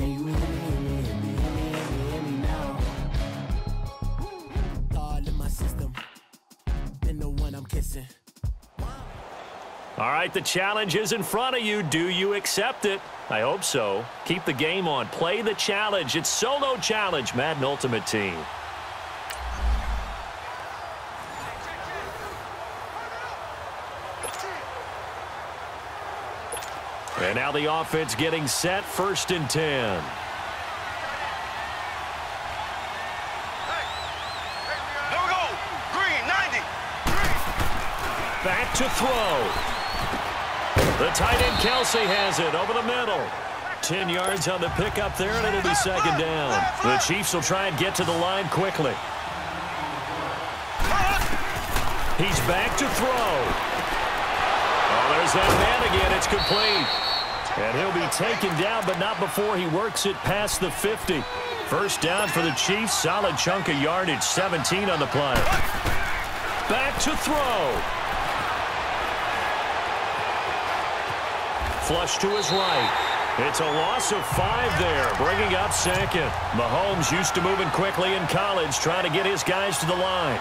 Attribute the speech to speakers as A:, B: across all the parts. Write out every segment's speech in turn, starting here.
A: Can you hear me, hear me, hear me, hear me, hear me now? All in my system, then the one I'm kissing.
B: All right, the challenge is in front of you. Do you accept it? I hope so. Keep the game on. Play the challenge. It's Solo Challenge, Madden Ultimate Team. And now the offense getting set, 1st and 10. Back to throw. The tight end Kelsey has it over the middle. 10 yards on the pickup there, and it'll be 2nd down. The Chiefs will try and get to the line quickly. He's back to throw. Oh, there's that man again. It's complete. And he'll be taken down, but not before he works it past the 50. 1st down for the Chiefs. Solid chunk of yardage, 17 on the play. Back to throw. Flush to his right. It's a loss of 5 there, bringing up 2nd. Mahomes used to moving quickly in college, trying to get his guys to the line.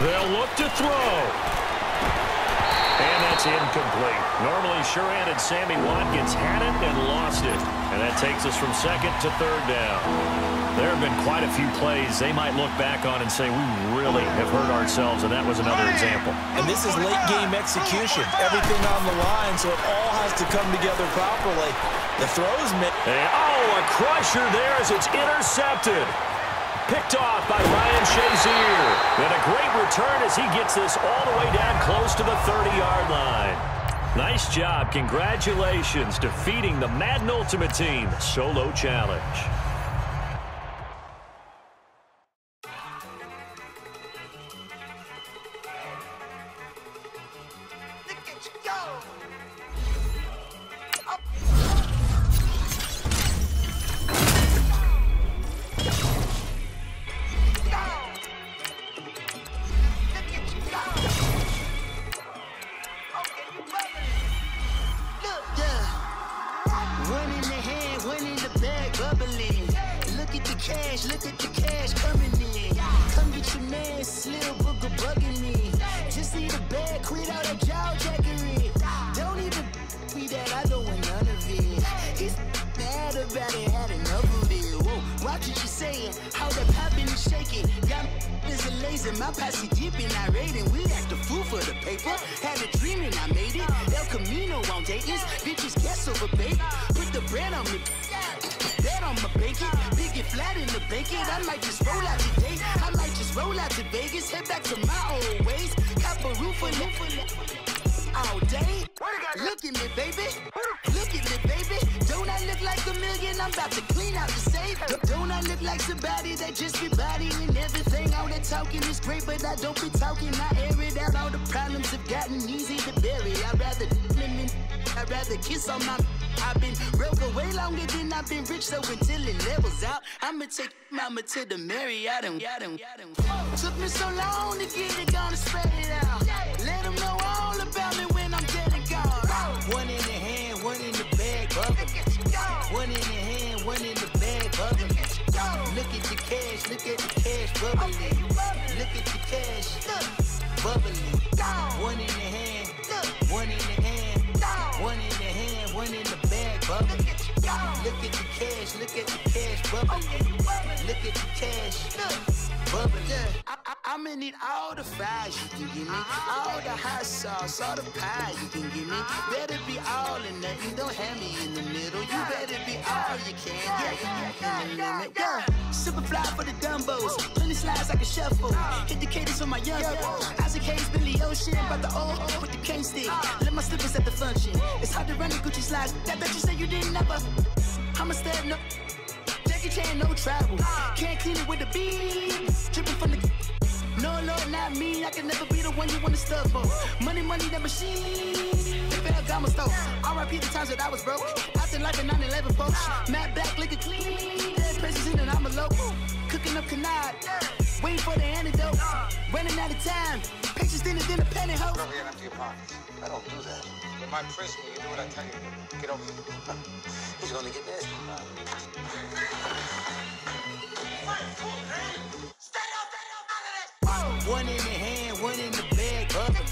B: They'll look to throw. And that's incomplete. Normally sure-handed Sammy Watkins had it and lost it. And that takes us from 2nd to 3rd down. There have been quite a few plays they might look back on and say, we really have hurt ourselves, and that was another example.
C: And this is late-game execution. Everything on the line, so it all has to come together properly. The throws made.
B: Oh, a crusher there as it's intercepted. Picked off by Ryan Shazier. And a great return as he gets this all the way down close to the 30-yard line. Nice job. Congratulations defeating the Madden Ultimate Team Solo Challenge.
A: Look at the cash coming in. Come get your man, Slim Booger bugging me. Just see the bag, quit out that jaw jackery. Don't even be that, I don't want none of it. It's bad about it, had enough of it. Whoa, watch what you saying, how that poppin' and shaking. Got is a laser, my posse dipping, I raiding. We act a fool for the paper. Had a dream and I made it. El Camino on Dayton's, bitches guess over bait. Put the bread on me. Bet on my bacon, big it flat in the bacon. I might just roll out today. I might just roll out to Vegas, head back to my old ways. Cop a roof all day. Look at me, baby. Look at me, baby. Don't I look like a million? I'm about to clean out the safe. Don't I look like somebody that just be bodying everything? All that talking is great, but I don't be talking. I air it out. All the problems have gotten easy to bury. I'd rather kiss on my. I've been broke way longer than I've been rich, so until it levels out, I'ma take mama to the Marriott and took me so long to get it, gonna spread it out. Let them know all about me when I'm dead and gone. One in the hand, one in the bag, bubbling. One in the hand, one in the bag, bubbling. Look at the cash, look at the cash, bubbling. Look at the cash, bubbling. One in the hand, one in the hand, one in the hand, one in the bag, bubbling. Look at the cash, look at the cash, bubbling. Look at the cash, bubbling. I'm gonna need all the fries you can give me, all the hot sauce, all the pie you can give me. Better be all or nothing, don't have me in the middle. You better be all you can. Yeah. Super fly for the Dumbos, plenty slides I can shuffle. Hit the cadence on my young Isaac Hayes, Billy Ocean, about the old with the cane stick. Let my slippers at the function. It's hard to run the Gucci slides. That bet you say you didn't never. I'm a stab, no. Jackie Chan, no travel. Can't clean it with the beat. Dripping from the. No, Lord, not me. I can never be the one you want to stuff for. Money, that machine. Ferragamo stove. R.I.P. the times that I was broke. Acting like a 9/11 folks. Matte black, liquor clean. Dead places in and I'm a local. Cooking up canard. Waiting for the antidote. Running out of time. Patience bitches than a penny hoe.
D: Go ahead and empty your pockets. I don't do that. In my prison, you do what I tell you to. Get over here. He's gonna get nasty.
A: One in the hand, one in the bag, bubbling.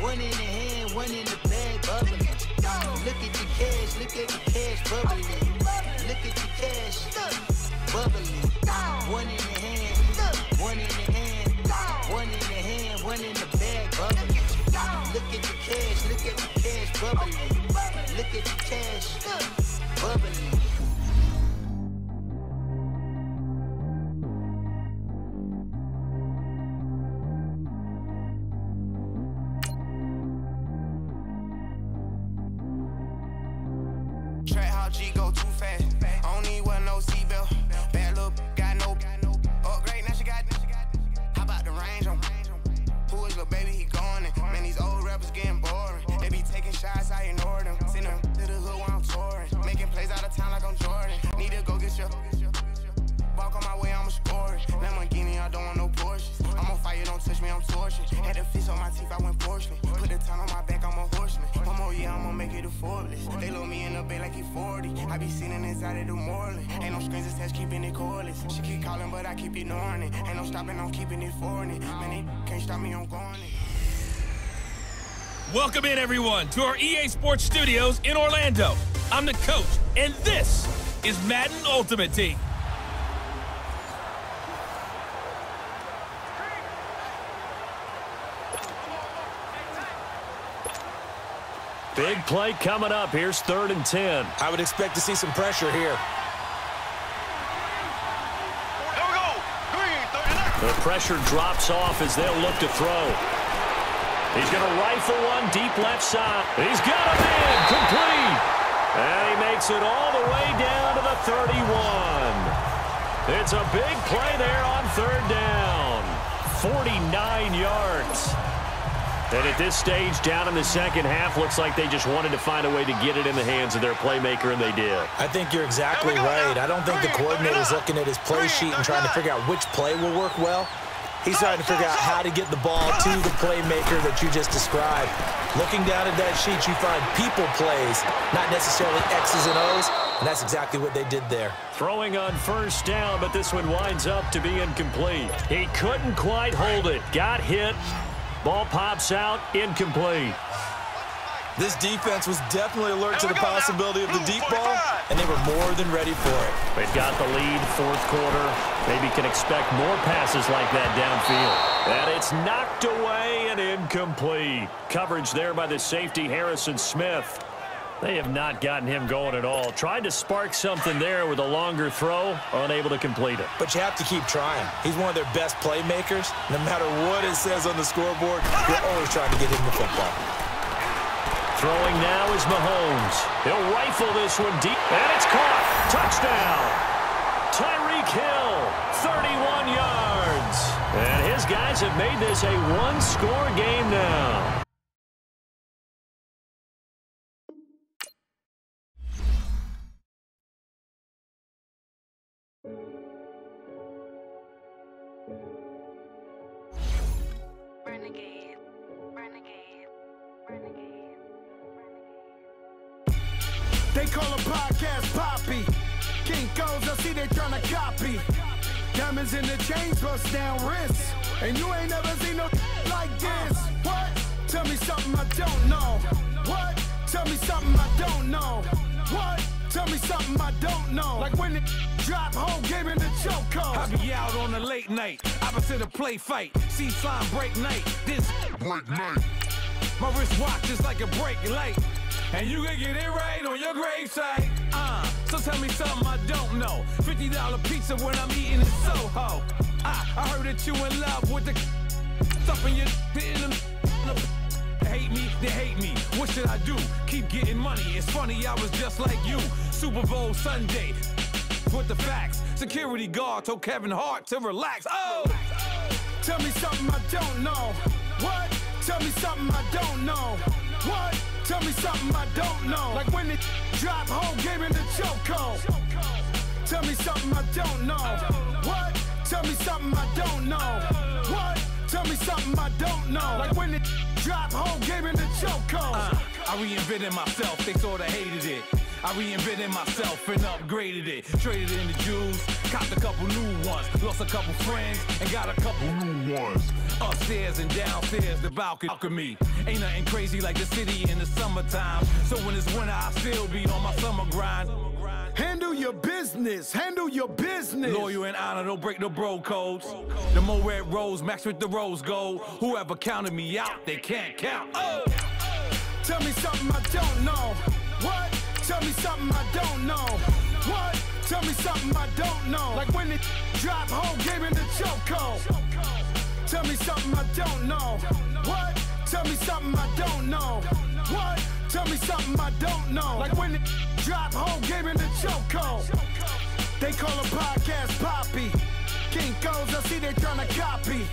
A: One in the hand, one in the bag, bubbling. Look at the cash, bubbling. Look at the cash, bubbling. One in the hand, one in the hand, one in the hand, one in the bag, bubbling. Look at the cash, bubbling. Look at the cash, bubbling.
E: Track how G go too fast. I don't need one no seatbelt. Bad look, got no upgrade. Now she got. How about the range on? Who is little baby? He going in. Man, these old rappers getting boring. They be taking shots, I ignore them. Send them to the hood while I'm touring. Making plays out of town like I'm Jordan. Need to go get your. Walk on my way, I'ma score it. Lamborghini, I don't want no Porsches. I'm on fire, don't touch me, I'm tortured. Had the fish on my teeth, I went porcelain. Put the town on my back, I'm a horseman. One more year, I'ma make it a Forbes. They load me in the bay like he 40. I be sitting inside of the Moreland. Ain't no screens attached, keeping it cordless. She keep calling, but I keep ignoring it. Ain't no stopping, I'm keeping it for it. Man, they can't stop me, I'm going it.
F: Welcome in, everyone, to our EA Sports Studios in Orlando. I'm the coach, and this is Madden Ultimate Team.
B: Big play coming up. Here's 3rd and 10.
C: I would expect to see some pressure here.
B: The pressure drops off as they'll look to throw. He's going to rifle one deep left side. He's got him in, complete. And he makes it all the way down to the 31. It's a big play there on 3rd down. 49 yards. And at this stage, down in the second half, looks like they just wanted to find a way to get it in the hands of their playmaker, and they did.
C: I think you're exactly right. I don't think the coordinator's looking at his play sheet and trying to figure out which play will work well. He's trying to figure out how to get the ball to the playmaker that you just described. Looking down at that sheet, you find people plays, not necessarily X's and O's, and that's exactly what they did there.
B: Throwing on 1st down, but this one winds up to be incomplete. He couldn't quite hold it. Got hit. Ball pops out, incomplete.
C: This defense was definitely alert to the possibility of the deep ball, and they were more than ready for it.
B: They've got the lead, 4th quarter. Maybe can expect more passes like that downfield. And it's knocked away and incomplete. Coverage there by the safety, Harrison Smith. They have not gotten him going at all. Tried to spark something there with a longer throw, unable to complete it.
C: But you have to keep trying. He's one of their best playmakers. No matter what it says on the scoreboard, you're always trying to get him the football.
B: Throwing now is Mahomes. He'll rifle this one deep, and it's caught. Touchdown. Tyreek Hill, 31 yards. And his guys have made this a one-score game now.
G: They call a podcast Poppy. Kinkos, I see they tryna copy. Diamonds in the chains, bust down wrists. And you ain't never seen no like this. What? Tell me something I don't know. What? Tell me something I don't know. What? Tell me something I don't know. Like when it drop, whole game in the chokehold.
F: I be out on a late night, opposite a play fight. See sign break night, this break night. My wrist watch is like a break light. And you can get it right on your gravesite. So tell me something I don't know. $50 pizza when I'm eating in Soho. I heard that you in love with the stuff in your hate me, they hate me. What should I do? Keep getting money. It's funny, I was just like you. Super Bowl Sunday. With the facts. Security guard told Kevin Hart to relax. Oh!
G: Tell me something I don't know. What? Tell me something I don't know. What? Tell me something I don't know. Like when it drop, whole game in the chokehold. Tell me something I don't know. What? Tell me something I don't know. What? tell me something I don't know. Like when it drop, whole game in the chokehold.
F: I reinvented myself, they sorta hated it. I reinvented myself and upgraded it. Traded in the Jews, copped a couple new ones. Lost a couple friends and got a couple new ones. Upstairs and downstairs, the balcony. Ain't nothing crazy like the city in the summertime. So when it's winter, I still be on my summer grind.
G: Handle your business, handle your business.
F: Loyal and honor, don't break the bro codes. The more red rose match with the rose gold. Whoever counted me out, they can't count. Oh!
G: Tell me something I don't know. What? Tell me something I don't know. What? Tell me something I don't know. Like when it drop, whole game in the chokehold. Tell me something I don't know. What? Tell me something I don't know. What? Tell me something I don't know. Like when it drop, whole game in the chokehold. They call a podcast Poppy. Kinkos, I see they tryna copy.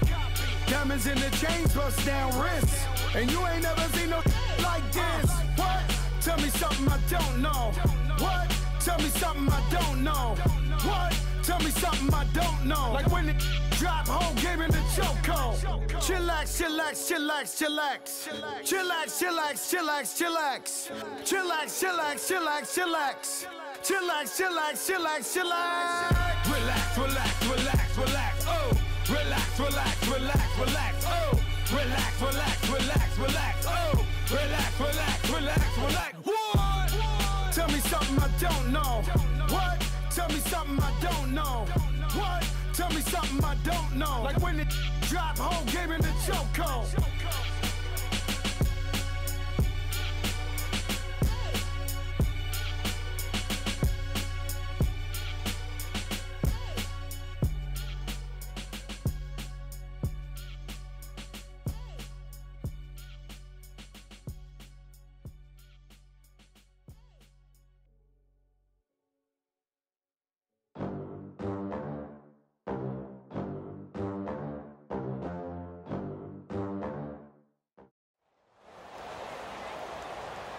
G: Diamonds in the chains, bust down wrists. And you ain't never seen no like this. What? Tell me something I don't know. What? Tell me something I don't know. What? Tell me something I don't know. Like when it drop, whole game in the chokehold. Chillax, chillax, chillax, chillax. Chillax, chillax, chillax, chillax. Chillax, chillax, chillax, chillax. Chillax, chillax, chillax, chillax.
F: Relax, relax, relax, relax. Oh! Relax, relax, relax, relax. Oh! Relax, relax, relax, relax. Oh! Relax, relax, relax, relax. What?
G: Tell me something I don't know. What? Tell me something I don't know. What? Tell me something I don't know. Like when it drop, whole game in the chokehold.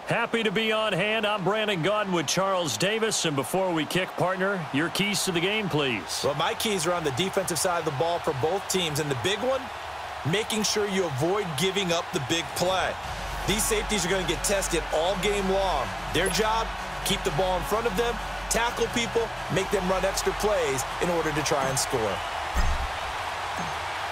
B: Happy to be on hand. I'm Brandon Gaudin with Charles Davis. And before we kick, partner, your keys to the game, please.
C: Well, my keys are on the defensive side of the ball for both teams. And the big one, making sure you avoid giving up the big play. These safeties are going to get tested all game long. Their job, keep the ball in front of them, tackle people, make them run extra plays in order to try and score.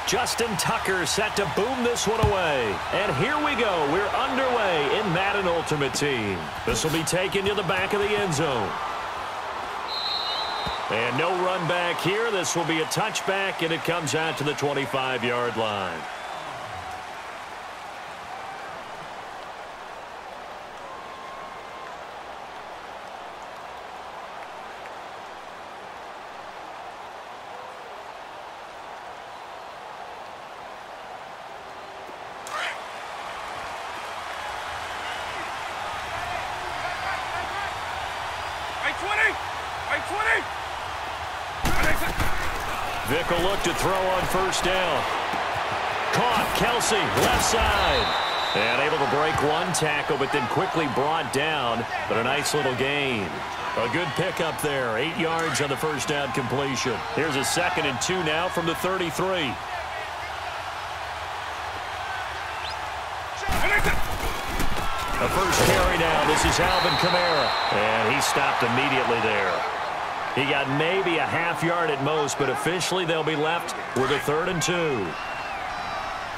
B: Justin Tucker set to boom this one away. And here we go. We're underway in Madden Ultimate Team. This will be taken to the back of the end zone. And no run back here. This will be a touchback, and it comes out to the 25-yard line. Vick will look to throw on first down. Caught, Kelsey, left side. And able to break one tackle, but then quickly brought down. But a nice little gain. A good pickup there. 8 yards on the first down completion. Here's a 2nd and 2 now from the 33. A first carry now. This is Alvin Kamara. And he stopped immediately there. He got maybe a half yard at most, but officially they'll be left with a 3rd and 2.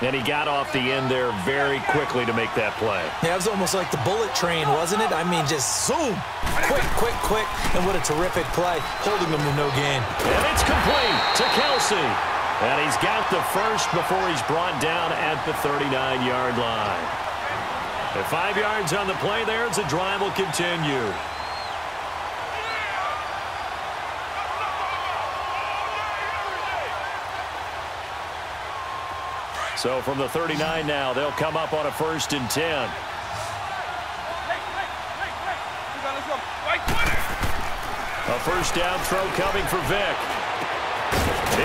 B: And he got off the end there very quickly to make that play.
C: Yeah, it was almost like the bullet train, wasn't it? I mean, just zoom. Quick, quick, quick. And what a terrific play, holding them to no gain.
B: And it's complete to Kelsey. And he's got the first before he's brought down at the 39-yard line. At 5 yards on the play there, as the drive will continue. So from the 39 now, they'll come up on a 1st and 10. A first down throw coming for Vick.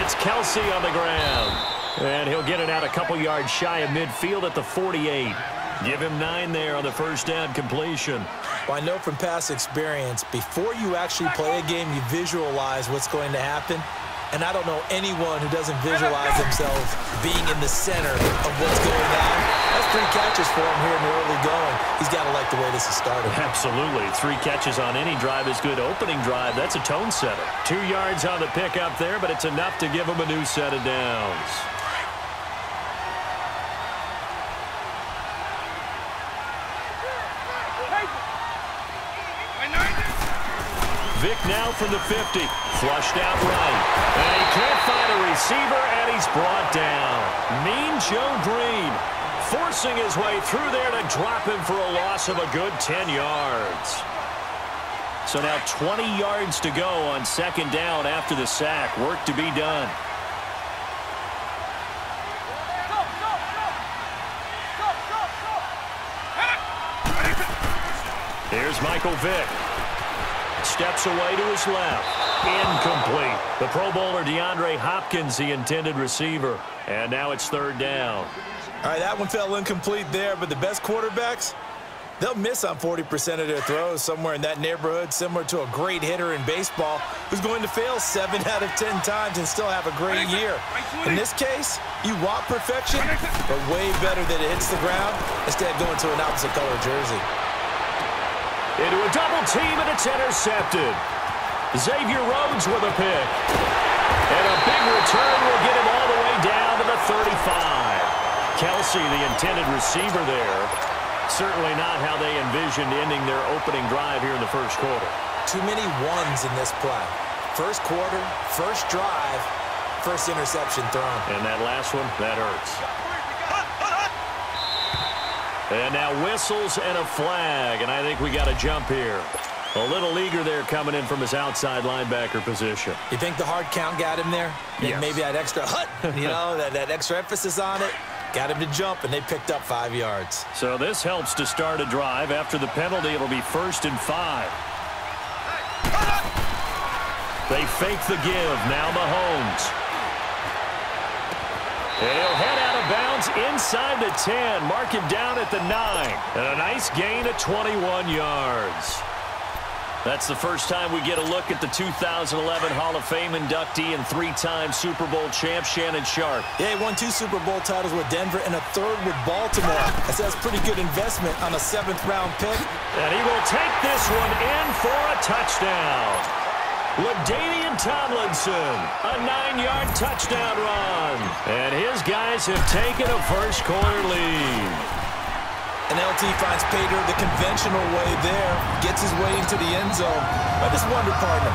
B: It's Kelsey on the ground. And he'll get it out a couple yards shy of midfield at the 48. Give him 9 there on the first down completion.
C: Well, I know from past experience, before you actually play a game, you visualize what's going to happen. And I don't know anyone who doesn't visualize themselves being in the center of what's going on. That's 3 catches for him here in the early going. He's got to like the way this is started.
B: Absolutely. 3 catches on any drive is good. Opening drive, that's a tone setter. 2 yards on the pickup there, but it's enough to give him a new set of downs. Vick now from the 50. Flushed out right. And he can't find a receiver, and he's brought down. Mean Joe Green forcing his way through there to drop him for a loss of a good 10 yards. So now 20 yards to go on 2nd down after the sack. Work to be done. Here's Michael Vick. Steps away to his left. Incomplete. The Pro Bowler DeAndre Hopkins, the intended receiver. And now it's 3rd down.
C: All right, that one fell incomplete there, but the best quarterbacks, they'll miss on 40% of their throws, somewhere in that neighborhood, similar to a great hitter in baseball who's going to fail 7 out of 10 times and still have a great year. In this case, you want perfection, but way better that it hits the ground instead of going to an opposite color jersey.
B: Into a double team, and it's intercepted. Xavier Rhodes with a pick. And a big return will get him all the way down to the 35. Kelsey, the intended receiver there. Certainly not how they envisioned ending their opening drive here in the 1st quarter.
C: Too many ones in this play. 1st quarter, 1st drive, 1st interception thrown.
B: And that last one, that hurts. And now whistles and a flag, and I think we got a jump here. A little eager there coming in from his outside linebacker position.
C: You think the hard count got him there?
B: Yes.
C: Maybe that extra that extra emphasis on it got him to jump, and they picked up 5 yards.
B: So this helps to start a drive. After the penalty, it'll be 1st and 5. They fake the give. Now Mahomes. He'll head out of bounds inside the 10. Mark him down at the 9. And a nice gain of 21 yards. That's the first time we get a look at the 2011 Hall of Fame inductee and 3-time Super Bowl champ Shannon Sharpe.
C: Yeah, he won 2 Super Bowl titles with Denver and a 3rd with Baltimore. That's a pretty good investment on a 7th-round pick.
B: And he will take this one in for a touchdown. LaDainian Tomlinson, a 9-yard touchdown run. And his guys have taken a 1st quarter lead.
C: And LT finds Pater the conventional way there, gets his way into the end zone. I just wonder, partner,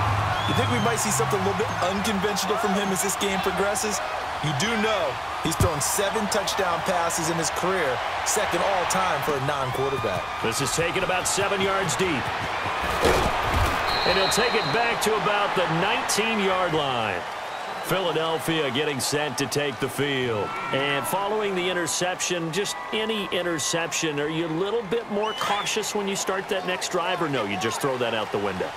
C: you think we might see something a little bit unconventional from him as this game progresses? You do know he's thrown 7 touchdown passes in his career, 2nd all-time for a non-quarterback.
B: This is taken about 7 yards deep. And he'll take it back to about the 19-yard line. Philadelphia getting set to take the field. And following the interception, just any interception, are you a little bit more cautious when you start that next drive, or no, you just throw that out the window?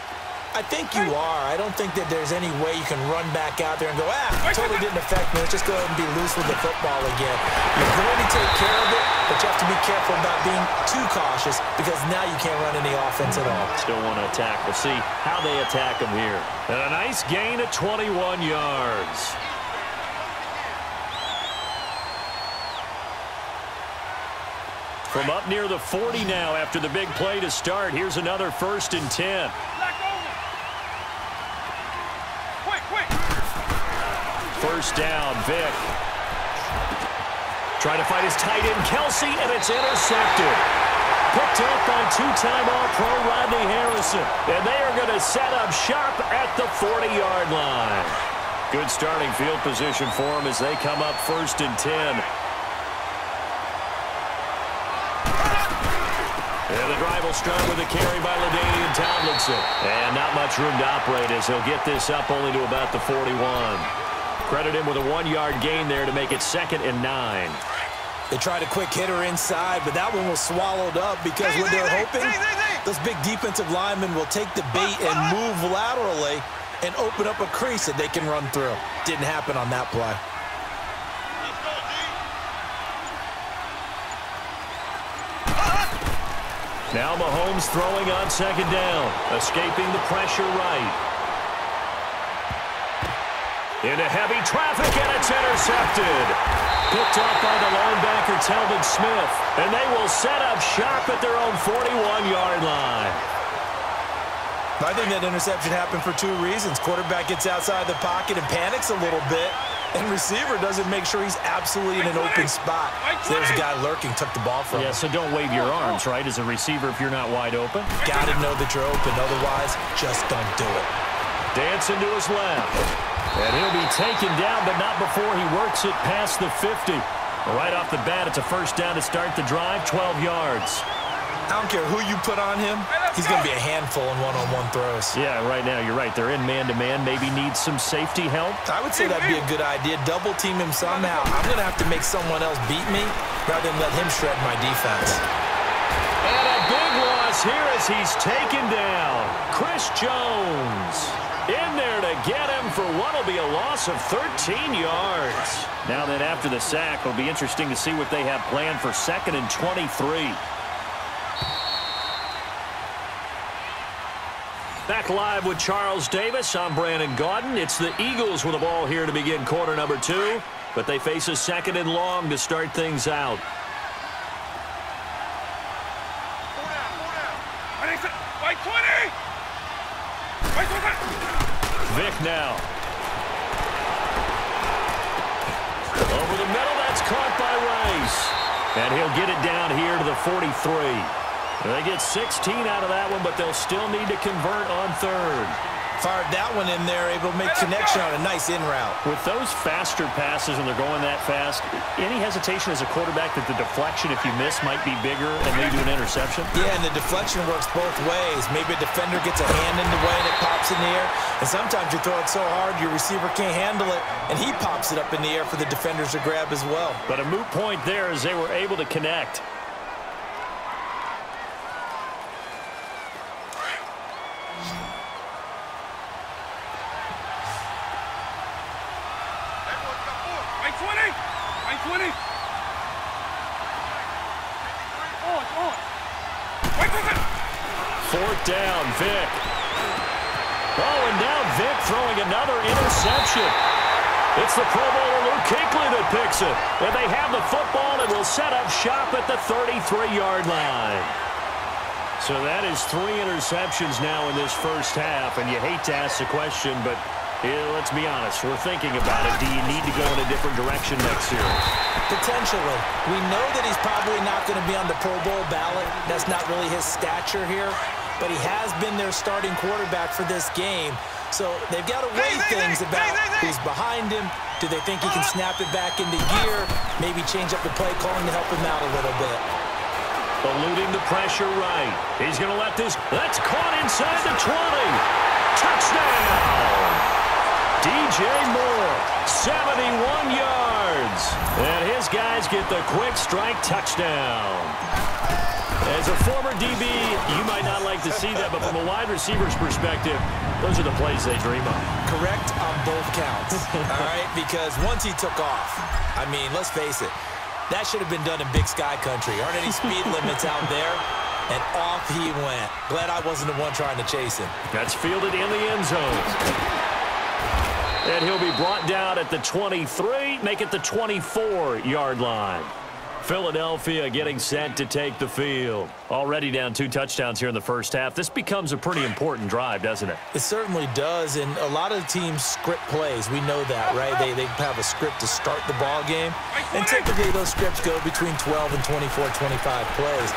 C: I think you are. I don't think that there's any way you can run back out there and go, totally didn't affect me. Let's just go ahead and be loose with the football again. You're going to take care of it, but you have to be careful about being too cautious because now you can't run any offense at all.
B: Still want to attack. We'll see how they attack him here. And a nice gain of 21 yards. From up near the 40 now after the big play to start. Here's another 1st and 10. First down, Vick. Trying to find his tight end, Kelsey, and it's intercepted. Picked up by 2-time All-Pro Rodney Harrison. And they are going to set up shop at the 40-yard line. Good starting field position for them as they come up 1st and 10. And the drive will start with a carry by LaDainian Tomlinson. And not much room to operate as he'll get this up only to about the 41. Credit him with a 1-yard gain there to make it 2nd and 9.
C: They tried a quick hitter inside, but that one was swallowed up because what they're hoping, those big defensive linemen will take the bait and move laterally and open up a crease that they can run through. Didn't happen on that play.
B: Now Mahomes throwing on 2nd down, escaping the pressure right. Into heavy traffic, and it's intercepted. Picked off by the linebacker, Telvin Smith. And they will set up shop at their own 41-yard line.
C: I think that interception happened for two reasons. Quarterback gets outside the pocket and panics a little bit, and receiver doesn't make sure he's absolutely in an open spot. So there's a guy lurking, took the ball from him.
B: Yeah, so don't wave your arms, right, as a receiver if you're not wide open.
C: Got to know that you're open. Otherwise, just don't do it.
B: Dancing to his left. And he'll be taken down, but not before he works it past the 50. Right off the bat, it's a first down to start the drive, 12 yards.
C: I don't care who you put on him. He's going to be a handful in one-on-one throws.
B: Yeah, right now, you're right. They're in man-to-man. Maybe needs some safety help.
C: I would say that'd be a good idea. Double team him somehow. I'm going to have to make someone else beat me rather than let him shred my defense.
B: And a big loss here as he's taken down. Chris Jones in there to get him for what will be a loss of 13 yards. Now then, after the sack, it'll be interesting to see what they have planned for 2nd and 23. Back live with Charles Davis. I'm Brandon Gaudin. It's the Eagles with the ball here to begin quarter number 2, but they face a 2nd and long to start things out. Vic now. Over the middle, that's caught by Rice. And he'll get it down here to the 43. They get 16 out of that one, but they'll still need to convert on 3rd.
C: Fired that one in there, able to make connection on a nice in route.
B: With those faster passes and they're going that fast, any hesitation as a quarterback that the deflection, if you miss, might be bigger and lead to an interception?
C: Yeah, and the deflection works both ways. Maybe a defender gets a hand in the way and it pops in the air. And sometimes you throw it so hard your receiver can't handle it, and he pops it up in the air for the defenders to grab as well.
B: But a moot point there as they were able to connect. Fourth down, Vic. Oh, and now Vic throwing another interception. It's the Pro Bowler Luke Kuechly that picks it. And they have the football and will set up shop at the 33-yard line. So that is 3 interceptions now in this first half. And you hate to ask the question, but let's be honest. We're thinking about it. Do you need to go in a different direction next year?
C: Potentially. We know that he's probably not going to be on the Pro Bowl ballot. That's not really his stature here. But he has been their starting quarterback for this game. So they've got to weigh things about who's behind him. Do they think he can snap it back into gear? Maybe change up the play calling to help him out a little bit.
B: Eluding the pressure right. He's going to let this. That's caught inside the 20. Touchdown. DJ Moore, 71 yards. And his guys get the quick strike touchdown. As a former DB, you might not like to see that, but from a wide receiver's perspective, those are the plays they dream of.
C: Correct on both counts, all right? Because once he took off, I mean, let's face it, that should have been done in Big Sky Country. Aren't any speed limits out there? And off he went. Glad I wasn't the one trying to chase him.
B: That's fielded in the end zone. And he'll be brought down at the 23, make it the 24-yard line. Philadelphia getting set to take the field. Already down 2 touchdowns here in the first half. This becomes a pretty important drive, doesn't it?
C: It certainly does, and a lot of teams script plays. We know that, right? They have a script to start the ball game, and typically those scripts go between 12 and 24, 25 plays.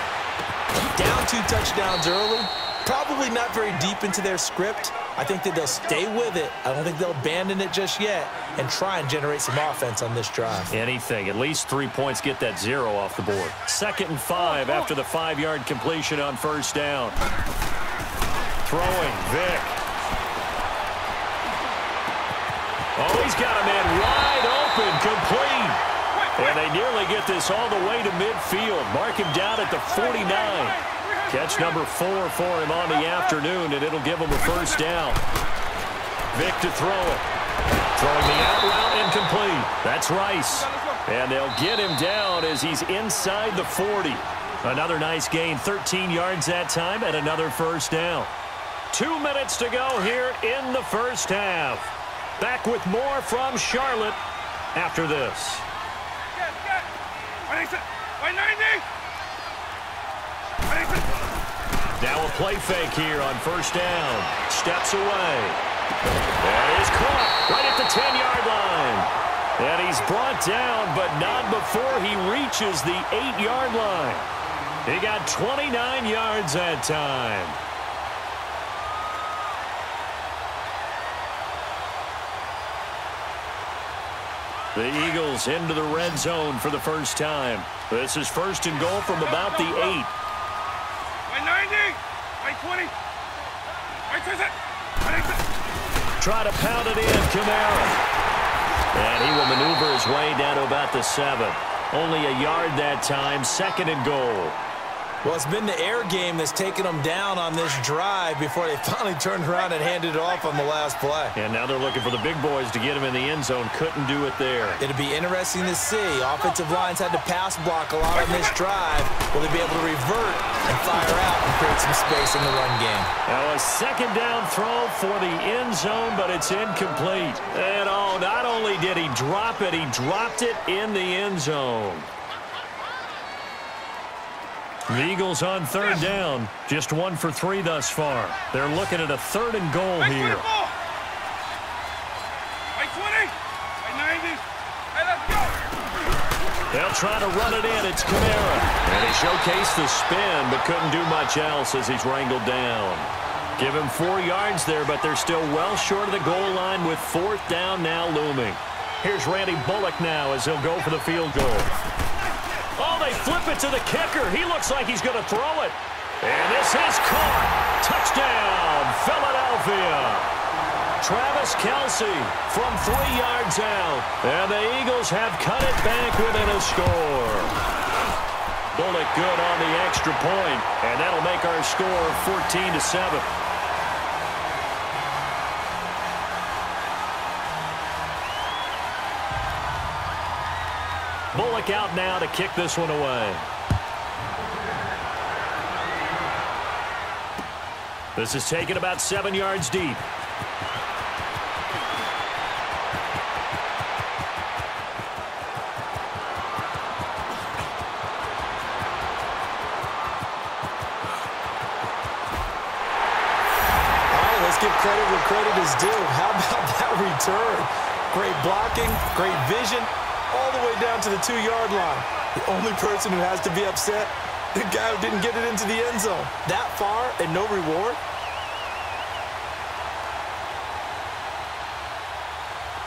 C: Down 2 touchdowns early, probably not very deep into their script. I think that they'll stay with it. I don't think they'll abandon it just yet and try and generate some offense on this drive.
B: Anything. At least 3 points, get that 0 off the board. 2nd and 5 after the 5-yard completion on first down. Throwing, Vic. Oh, he's got a man wide open, complete. And they nearly get this all the way to midfield. Mark him down at the 49. Catch number 4 for him on the afternoon, and it'll give him a first down. Vic to throw it. Throwing the out route incomplete. That's Rice. And they'll get him down as he's inside the 40. Another nice gain, 13 yards that time, and another first down. 2 minutes to go here in the first half. Back with more from Charlotte after this. Now a play fake here on first down. Steps away. That is caught right at the 10-yard line. And he's brought down, but not before he reaches the 8-yard line. He got 29 yards that time. The Eagles into the red zone for the first time. This is first and goal from about the 8. Try to pound it in, Kamara. And he will maneuver his way down to about the 7. Only a yard that time, second and goal.
C: Well, it's been the air game that's taken them down on this drive before they finally turned around and handed it off on the last play.
B: And now they're looking for the big boys to get him in the end zone. Couldn't do it there.
C: It'll be interesting to see. Offensive lines had to pass block a lot on this drive. Will they be able to revert and fire out and create some space in the run game?
B: Now a second down throw for the end zone, but it's incomplete. And oh, not only did he drop it, he dropped it in the end zone. The Eagles on third down, just 1 for 3 thus far. They're looking at a third and goal here. They'll try to run it in. It's Kamara. And he showcased the spin, but couldn't do much else as he's wrangled down. Give him 4 yards there, but they're still well short of the goal line with fourth down now looming. Here's Randy Bullock now as he'll go for the field goal. Oh, they flip it to the kicker. He looks like he's going to throw it. And this is caught. Touchdown, Philadelphia. Travis Kelce from 3 yards out. And the Eagles have cut it back within a score. Bullock good on the extra point. And that'll make our score 14-7. Bullock out now to kick this one away. This is taken about 7 yards deep.
C: All right, let's give credit where credit is due. How about that return? Great blocking, great vision. All the way down to the 2-yard line. The only person who has to be upset, the guy who didn't get it into the end zone. That far and no reward?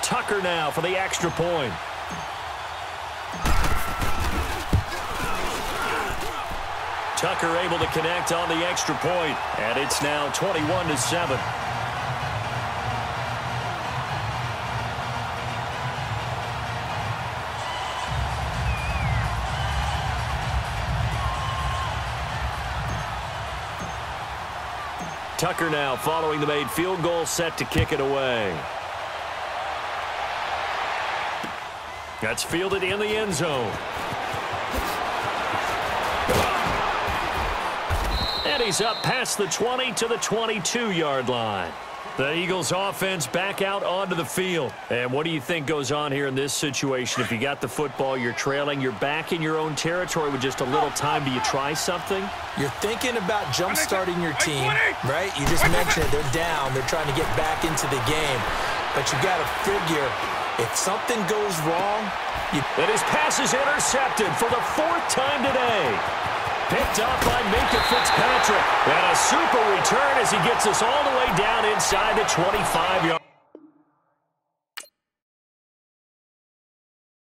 B: Tucker now for the extra point. Tucker able to connect on the extra point, and it's now 21-7. Tucker now following the made field goal, set to kick it away. That's fielded in the end zone. And he's up past the 20 to the 22-yard line. The Eagles offense back out onto the field. And what do you think goes on here in this situation? If you got the football, you're trailing, you're back in your own territory with just a little time. Do you try something?
C: You're thinking about jump-starting your team, right? You just mentioned it. They're down. They're trying to get back into the game. But you got to figure, if something goes wrong,
B: And his pass is intercepted for the 4th time today. Picked up by Minka Fitzpatrick. And a super return as he gets us all the way down inside the 25-yard.